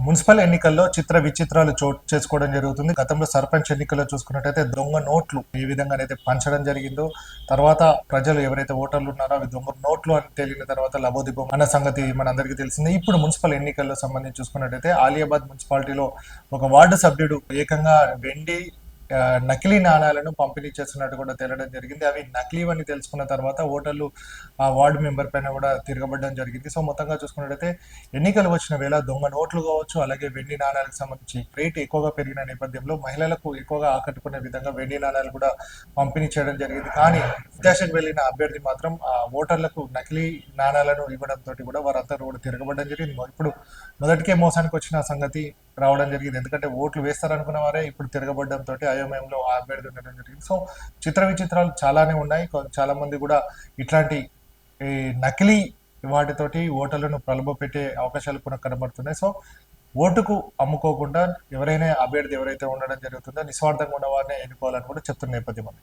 Municipal ఎన్నికల్లో చిత్ర విచిత్రాలు చోటు చేసుకోవడం జరుగుతుంది. గతంలో సర్పంచ్ ఎన్నికల్లో చూసుకున్నట్టయితే దొంగ నోట్లు ఏ విధంగానైతే పంచడం జరిగిందో, తర్వాత ప్రజలు ఎవరైతే ఓటర్లు ఉన్నారో అవి దొంగ నోట్లు అని తేలిన తర్వాత లబోదిబం అన్న సంగతి మనందరికీ తెలిసిందే. ఇప్పుడు మున్సిపల్ ఎన్నికల్లో సంబంధించి చూసుకున్నట్టయితే ఆలియాబాద్ మున్సిపాలిటీలో ఒక వార్డు సభ్యుడు ఏకంగా వెండి నకిలీ నాణాలను పంపిణీ చేస్తున్నట్టు కూడా తేలడం జరిగింది. అవి నకిలీవని తెలుసుకున్న తర్వాత ఓటర్లు ఆ వార్డు మెంబర్ పైన కూడా తిరగబడడం జరిగింది. సో మొత్తంగా చూసుకున్నట్టయితే ఎన్నికలు వచ్చిన వేళ దొంగ నోట్లు కావచ్చు, అలాగే వెండి నాణాలకు సంబంధించి రేట్ ఎక్కువగా పెరిగిన నేపథ్యంలో మహిళలకు ఎక్కువగా ఆకట్టుకునే విధంగా వెండి నాణాలు కూడా పంపిణీ చేయడం జరిగింది. కానీ విదేశానికి వెళ్ళిన అభ్యర్థి మాత్రం ఆ ఓటర్లకు నకిలీ నాణాలను ఇవ్వడంతో కూడా వారందరూ కూడా తిరగబడడం జరిగింది. ఇప్పుడు మొదటికే మోసానికి వచ్చిన సంగతి రావడం జరిగింది. ఎందుకంటే ఓట్లు వేస్తారనుకున్న వారే ఇప్పుడు తిరగబడడంతో అయోమయంలో ఆ అభ్యర్థి ఉండడం జరిగింది. సో చిత్ర విచిత్రాలు చాలానే ఉన్నాయి. చాలా మంది కూడా ఇట్లాంటి ఈ నకిలీ వాటితోటి ఓటర్లను ప్రలోభ పెట్టే అవకాశాలు కూడా కనబడుతున్నాయి. సో ఓటుకు అమ్ముకోకుండా ఎవరైనా అభ్యర్థి ఎవరైతే ఉండడం జరుగుతుందో నిస్వార్థంగా ఉన్న వారిని ఎన్నుకోవాలని కూడా చెప్తున్న నేపథ్యం ఉంది.